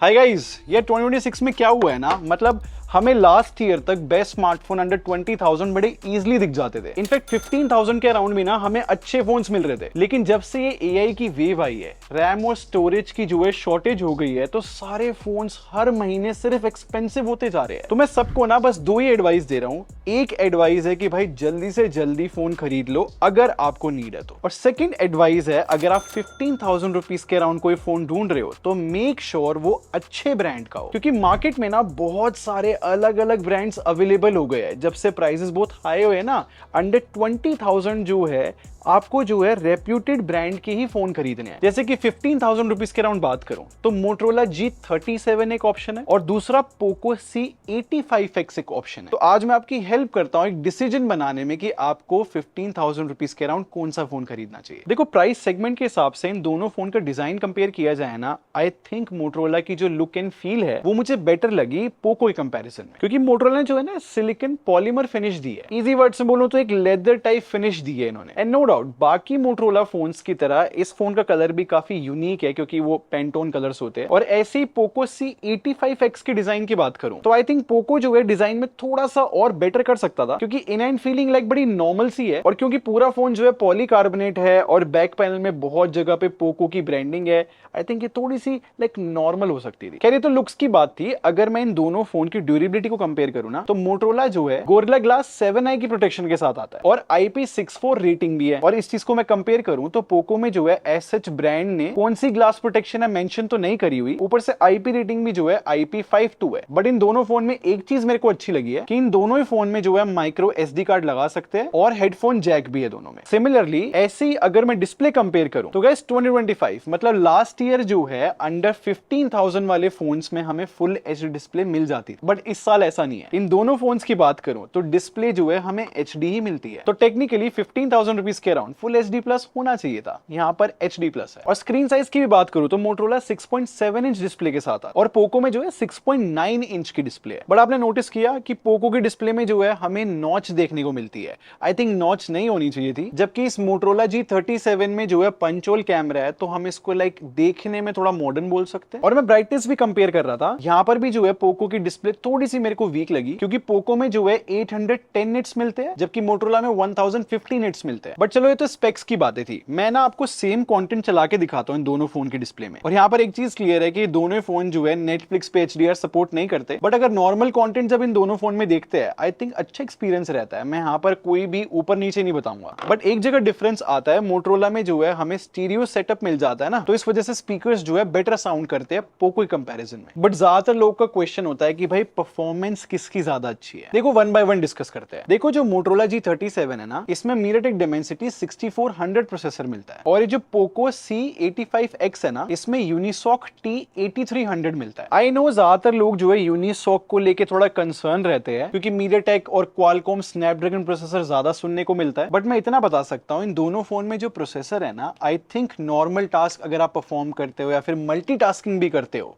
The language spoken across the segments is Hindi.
हाय गाइस, ये 2026 में क्या हुआ है ना, मतलब हमें लास्ट ईयर तक बेस्ट स्मार्टफोन अंडर 20,000 बड़े इजीली दिख जाते थे। इनफैक्ट 15,000 के अराउंड भी ना हमें अच्छे फोन्स मिल रहे थे। लेकिन जब से ये एआई की वेव आई है, रैम और स्टोरेज की जो है शॉर्टेज हो गई है, तो सारे फोन्स हर महीने सिर्फ एक्सपेंसिव होते जा रहे हैं। तो मैं सबको ना बस दो ही एडवाइस दे रहा हूँ। एक एडवाइस है कि भाई जल्दी से जल्दी फोन खरीद लो अगर आपको नीड है तो, और सेकंड एडवाइस है अगर आप 15,000 रुपीज के अराउंड कोई फोन ढूंढ रहे हो तो मेक श्योर वो अच्छे ब्रांड का हो, क्योंकि मार्केट में ना बहुत सारे अलग अलग ब्रांड्स अवेलेबल हो गए हैं। जब से प्राइसेस बहुत हाई हुए ना, अंडर 20,000 जो है आपको जो है रेप्यूटेड ब्रांड के ही फोन खरीदने हैं। जैसे कि 15,000 रुपीज के अराउंड बात करूं तो मोटरोला G37 एक ऑप्शन है और दूसरा पोको C85X एक ऑप्शन है। तो आज मैं आपकी हेल्प करता हूं एक डिसीजन बनाने में कि आपको 15,000 रुपीज के अराउंड कौन सा फोन खरीदना चाहिए। देखो, प्राइस सेगमेंट के हिसाब से इन दोनों फोन का डिजाइन कंपेयर किया जाए ना, आई थिंक मोटरोला की जो लुक एंड फील है वो मुझे बेटर लगी पोको के कंपेरिजन में, क्योंकि मोटरोला ने जो है ना सिलिकॉन पॉलीमर फिनिश दी है। इजी वर्ड से बोलूं तो एक लेदर टाइप फिनिश दी है इन्होंने। एंड नो डाउट बाकी मोटरोला फोन्स की तरह इस फोन का कलर भी काफी यूनिक है, क्योंकि वो पेंटोन कलर्स होते हैं। और ऐसे ही पोको C85X की डिजाइन की बात करूं तो आई थिंक पोको जो है डिजाइन में थोड़ा सा और बेटर कर सकता था, क्योंकि इन एंड फीलिंग लाइक बड़ी नॉर्मल सी है, और क्योंकि पूरा फोन जो है पॉलीकार्बोनेट है और बैक पैनल में बहुत जगह पे पोको की ब्रांडिंग है, आई थिंक ये थोड़ी सी लाइक नॉर्मल हो सकती थी। खैर ये तो लुक्स की बात थी। अगर मैं इन दोनों फोन की ड्यूरेबिलिटी को कंपेयर करूं ना, तो मोटरोला जो है गोरिल्ला ग्लास 7i की प्रोटेक्शन के साथ आता है और IP64 रेटिंग भी है। और इस चीज को मैं कंपेयर करूं तो पोको में जो है एसएच ब्रांड ने कौन सी ग्लास प्रोटेक्शन है मेंशन तो नहीं करी हुई, ऊपर से IP रेटिंग भी जो है IP52 है। बट इन दोनों फोन में एक चीज मेरे को अच्छी लगी है कि इन दोनों ही फोन में जो है माइक्रो SD कार्ड लगा सकते हैं और हेडफोन जैक भी है दोनों में। सिमिलरली ऐसे ही अगर मैं डिस्प्ले कंपेयर करूं तो गाइस 2025 मतलब लास्ट ईयर जो है अंडर 15,000 वाले फोन्स में हमें फुल HD डिस्प्ले मिल जाती थी, बट इस साल ऐसा नहीं है। इन दोनों फोन्स की बात करूं तो डिस्प्ले जो है हमें HD ही मिलती है। तो टेक्निकली 15,000 रुपीज के अराउंड फुल HD प्लस होना चाहिए था, यहाँ पर HD प्लस है। और स्क्रीन साइज की भी बात करूं तो मोटरोला 6.7 इंच डिस्प्ले के साथ है और पोको में जो है 6.9 इंच की डिस्प्ले है। बट आपने नोटिस किया कि पोको की डिस्प्ले में जो है हमें नॉच देखने को मिलती है। आई थिंक नॉच नहीं होनी चाहिए थी, जबकि इस मोटरोला G37 में जो है पंच होल कैमरा है, तो हम इसको लाइक देखने में थोड़ा मॉडर्न बोल सकते हैं। और मैं ब्राइटनेस भी कंपेयर कर रहा था, यहाँ पर भी जो है पोको की डिस्प्ले थोड़ी सी मेरे को वीक लगी, क्योंकि पोको में जो है 810 निट्स मिलते हैं जबकि मोटरोला में 1050 निट्स मिलते हैं। बट चलो ये तो स्पेक्स की बातें थी। मैं ना आपको सेम कंटेंट चला के दिखाता हूं इन दोनों फोन की डिस्प्ले में। और यहाँ पर एक चीज क्लियर है कि दोनों फोन जो है नेटफ्लिक्स पे HDR सपोर्ट नहीं करते, बट अगर नॉर्मल कंटेंट जब इन दोनों फोन में देखते हैं आई थिंक अच्छा एक्सपीरियंस रहता है। मैं यहाँ पर कोई भी ऊपर नीचे नहीं बताऊंगा, बट एक जगह डिफरेंस आता है। मोटरोला में जो है हमें स्टीरियो सेटअप मिल जाता है ना, तो इस वजह से स्पीकर्स जो है बेटर साउंड करते हैं पोको के कंपैरिजन में। बट ज्यादातर लोग का क्वेश्चन होता है कि भाई परफॉर्मेंस किसकी ज्यादा अच्छी है। देखो वन बाय वन डिस्कस करते हैं। देखो जो मोटरोला G37 है ना, इसमें MediaTek Dimensity 6400 प्रोसेसर मिलता है, और ये जो पोको C85X है ना, इसमें यूनिसॉक T8300 मिलता है। आई नो ज्यादातर लोग जो है यूनिसॉक को लेके थोड़ा कंसर्न रहते हैं, क्योंकि MediaTek और Qualcomm स्नैपड्रैगन प्रोसेसर ज्यादा सुनने को मिलता है। बट मैं इतना बता सकता हूं इन दोनों फोन में जो प्रोसेसर है ना, आई थिंक नॉर्मल टास्क अगर आप परफॉर्म करते हो या फिर मल्टीटास्किंग भी करते हो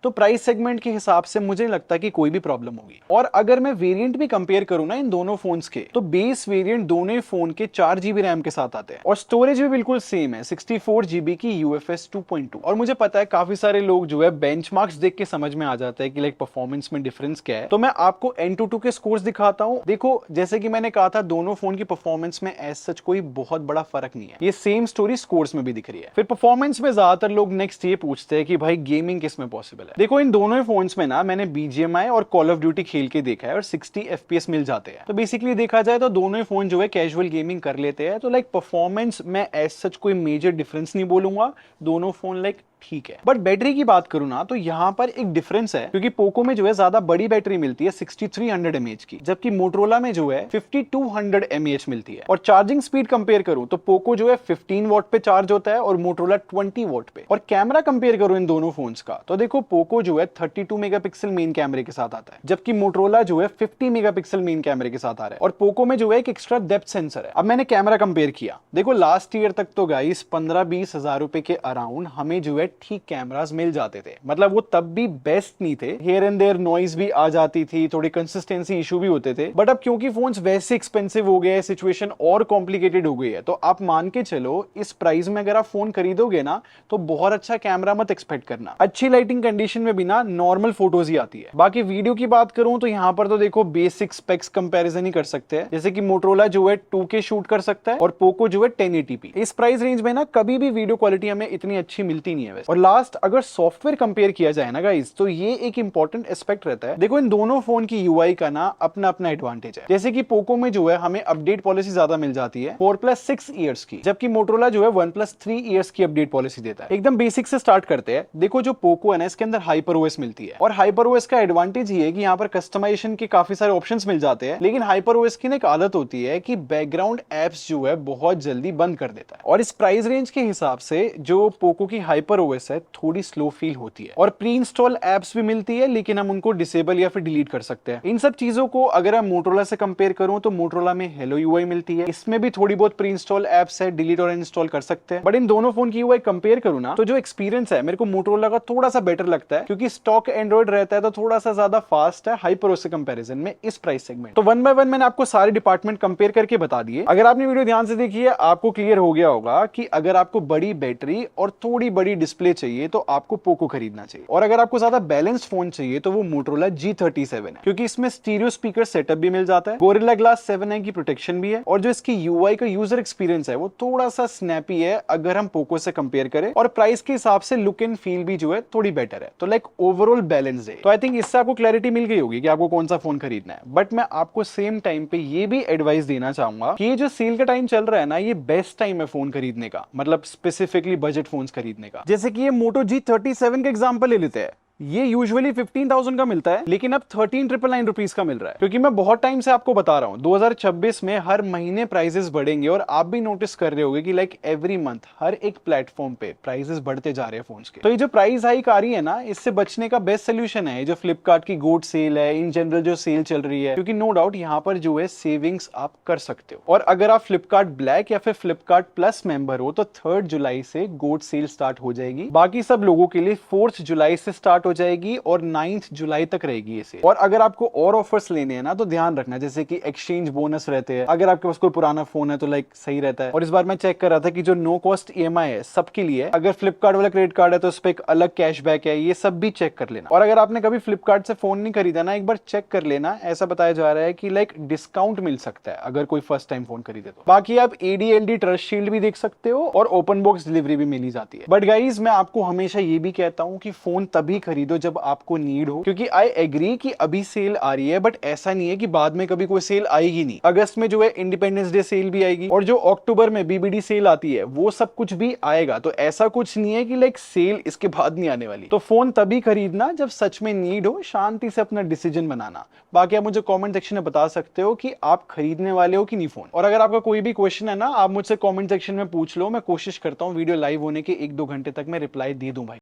तो प्राइस सेगमेंट के हिसाब से मुझे नहीं लगता कि कोई भी प्रॉब्लम होगी। और अगर मैं वेरिएंट भी कंपेयर करूं ना इन दोनों फोन्स के, तो बेस वेरिएंट दोनों फोन के 4GB रैम के साथ आते हैं और स्टोरेज भी बिल्कुल सेम है 64GB की UFS 2.2। और मुझे पता है काफी सारे लोग जो है बेंचमार्क्स देख के समझ में आ जाता है कि लाइक परफॉर्मेंस में डिफरेंस क्या है। तो मैं आपको Antutu के स्कोर्स दिखाता हूं। देखो जैसे कि मैंने कहा था, दोनों फोन की परफॉर्मेंस में एज सच कोई बहुत बड़ा फर्क नहीं है। ये सेम स्टोरी स्कोर्स में भी दिख रही है। फिर परफॉर्मेंस में ज्यादातर लोग नेक्स्ट ये पूछते हैं कि भाई गेमिंग किस में पॉसिबल है। देखो इन दोनों ही फोन्स में ना मैंने BGMI और कॉल ऑफ ड्यूटी खेल के देखा है और 60 FPS मिल जाते हैं। तो बेसिकली देखा जाए तो दोनों ही फोन जो है कैजुअल गेमिंग कर लेते हैं। तो लाइक परफॉर्मेंस में एज सच कोई मेजर डिफरेंस नहीं बोलूंगा, दोनों फोन लाइक ठीक है। बट बैटरी की बात करूं ना, तो यहां पर एक डिफरेंस है, क्योंकि पोको में जो है ज्यादा बड़ी बैटरी मिलती है 6300 mAh की, जबकि मोटरोला में जो है 5200 mAh मिलती है। और चार्जिंग स्पीड कंपेयर करूं तो पोको जो है 15 वॉट पे चार्ज होता है और मोटरोला 20 वॉट पे। और कैमरा कंपेयर करूं इन दोनों फोन्स का, तो देखो पोको जो है 32 मेगापिक्सल मेन कैमरे के साथ आता है, जबकि मोटरोला जो है 50 मेगापिक्सल मेन कैमरे के साथ आ रहा है। और पोको में जो है एक एक्स्ट्रा डेप्थ सेंसर है। अब मैंने कैमरा कंपेयर किया, देखो लास्ट ईयर तक तो गाइस 15-20 हजार रुपए के अराउंड हमें जो है ठीक कैमरास मिल जाते थे। मतलब वो तब भी बेस्ट नहीं थे, हियर एंड देयर नॉइज भी आ जाती थी, थोड़ी कंसिस्टेंसी इशू भी होते थे। बट अब क्योंकि फोन्स वैसे एक्सपेंसिव हो गए, सिचुएशन और कॉम्प्लिकेटेड हो गई है, तो आप मान के चलो इस प्राइस में अगर आप फोन खरीदोगे ना तो बहुत अच्छा कैमरा मत एक्सपेक्ट करना। अच्छी लाइटिंग कंडीशन में भी ना नॉर्मल फोटोज ही आती है। बाकी वीडियो की बात करूं तो यहां पर तो देखो बेसिक स्पेक्स कंपैरिजन ही कर सकते हैं, जैसे कि मोटरोला जो है 2K शूट कर सकता है और पोको जो है 1080p। इस प्राइस रेंज में ना कभी भी वीडियो क्वालिटी हमें इतनी अच्छी मिलती नहीं है वैसे। और लास्ट अगर सॉफ्टवेयर कंपेयर किया जाए ना गाइस, तो ये एक इंपॉर्टेंट एस्पेक्ट रहता है। देखो इन दोनों फोन की यूआई का ना अपना अपना एडवांटेज है। जैसे कि पोको में जो है हमें अपडेट पॉलिसी ज्यादा मिल जाती है 4+6 ईयर्स की, जबकि मोटरोला जो है 1+3 ईयर्स की अपडेट पॉलिसी देता है। एकदम बेसिक से स्टार्ट करते हैं। देखो जो पोको है ना, इसके अंदर हाइपर ओएस मिलती है, और हाइपर ओएस का एडवांटेज ये है कि यहाँ पर कस्टमाइजेशन के काफी सारे ऑप्शंस मिल जाते हैं। लेकिन हाइपर ओएस की एक आदत होती है कि बैकग्राउंड एप्स जो है बहुत जल्दी बंद कर देता है, और इस प्राइस रेंज के हिसाब से जो पोको की हाइपर ओएस है थोड़ी स्लो फील होती है। और प्री इंस्टॉल एप्स भी मिलती है, लेकिन हम उनको डिसेबल या फिर डिलीट कर सकते हैं। इन सब चीजों को अगर मैं मोटरोला से कंपेयर करूं तो मोटरोला में हेलो यूआई मिलती है, इसमें भी थोड़ी बहुत प्री इंस्टॉल एप्स है, डिलीट और इंस्टॉल कर सकते हैं। बट इन दोनों फोन की यूआई कंपेयर करूं ना तो जो एक्सपीरियंस है मेरे को मोटरोला का थोड़ा सा बेटर लगता है, क्योंकि स्टॉक एंड्रॉइड रहता है तो थोड़ा सा ज्यादा फास्ट है हाइपर ओएस से कंपैरिजन में इस प्राइस सेगमेंट। तो वन बाय वन मैंने आपको सारे डिपार्टमेंट कंपेयर करके बता दिए। अगर आपने वीडियो ध्यान से देखी है आपको क्लियर हो गया होगा कि अगर आपको बड़ी बैटरी और थोड़ी बड़ी डिस्प्ले चाहिए तो आपको पोको खरीदना चाहिए, और अगर आपको ज्यादा बैलेंस्ड फोन चाहिए तो वो मोटरोला G37 है, क्योंकि इसमें स्टीरियो स्पीकर सेटअप भी मिल जाता है, गोरिल्ला ग्लास 7i की प्रोटेक्शन भी है, और जो इसकी यूआई का यूजर एक्सपीरियंस है वो थोड़ा सा स्नैपी है अगर हम पोको से कंपेयर करें, और प्राइस के हिसाब से लुक एंड फील भी जो है थोड़ी बेटर है। तो लाइक ओवरऑल बैलेंस है। तो आई थिंक इससे आपको क्लैरिटी मिल गई होगी कि आपको कौन सा फोन खरीदना है। बट मैं आपको सेम टाइम पे ये भी एडवाइस देना चाहूंगा कि ये जो सेल का टाइम चल रहा है ना, ये बेस्ट टाइम है फोन खरीदने का, मतलब स्पेसिफिकली बजट फोन्स खरीदने का। जैसे कि ये मोटो G37 का एग्जांपल ले लेते हैं, ये यूजुअली 15,000 का मिलता है, लेकिन अब 13,999 रुपीज का मिल रहा है। क्योंकि मैं बहुत टाइम से आपको बता रहा हूं 2026 में हर महीने प्राइसेस बढ़ेंगे, और आप भी नोटिस कर रहे होंगे कि लाइक एवरी मंथ हर एक प्लेटफॉर्म पे प्राइसेस बढ़ते जा रहे हैं फोन्स के। तो ये जो प्राइस हाइक आ रही है ना, इससे बचने का बेस्ट सोल्यूशन है जो फ्लिपकार्ट की गोड सेल है, इन जनरल जो सेल चल रही है, क्योंकि नो डाउट यहाँ पर जो है सेविंग्स आप कर सकते हो। और अगर आप फ्लिपकार्ट ब्लैक या फिर फ्लिपकार्ट प्लस मेंबर हो तो 3 जुलाई से गोड सेल स्टार्ट हो जाएगी। बाकी सब लोगों के लिए 4 जुलाई से स्टार्ट हो जाएगी और 9 जुलाई तक रहेगी ये सेल। और अगर आपको और ऑफर्स लेने हैं ना तो ध्यान रखना, जैसे कि एक्सचेंज बोनस रहते हैं, अगर आपके पास कोई पुराना फोन है तो लाइक सही रहता है। और इस बार मैं चेक कर रहा था कि जो नो कॉस्ट ईएमआई है सबके लिए, अगर फ्लिपकार्ट वाला क्रेडिट कार्ड है तो उस पर एक अलग कैशबैक है, ये सब भी चेक कर लेना। और अगर आपने कभी फ्लिपकार्ट से फोन नहीं खरीदा ना, एक बार चेक कर लेना, ऐसा बताया जा रहा है कि लाइक डिस्काउंट मिल सकता है अगर कोई फर्स्ट टाइम फोन खरीदे तो। बाकी आप ADLD ट्रस्ट शील्ड भी देख सकते हो और ओपन बॉक्स डिलीवरी भी मिली जाती है। बट गाइज मैं आपको हमेशा ये भी कहता हूं कि फोन तभी खरीदो जब आपको नीड हो, क्योंकि आई एग्री कि अभी सेल आ रही है, बट ऐसा नहीं है कि बाद में कभी कोई सेल आएगी नहीं। अगस्त में जो है इंडिपेंडेंस डे सेल भी आएगी, और जो अक्टूबर में BBD सेल आती है वो सब कुछ भी आएगा। तो ऐसा कुछ नहीं है कि लाइक सेल इसके बाद नहीं आने वाली। तो फोन तभी खरीदना जब सच में नीड हो, शांति से अपना डिसीजन बनाना। बाकी आप मुझे कमेंट सेक्शन में बता सकते हो कि आप खरीदने वाले हो कि नहीं फोन। और अगर आपका कोई भी क्वेश्चन है ना, आप मुझसे कमेंट सेक्शन में पूछ लो, मैं कोशिश करता हूँ वीडियो लाइव होने के 1-2 घंटे तक मैं रिप्लाई दे दूं भाई।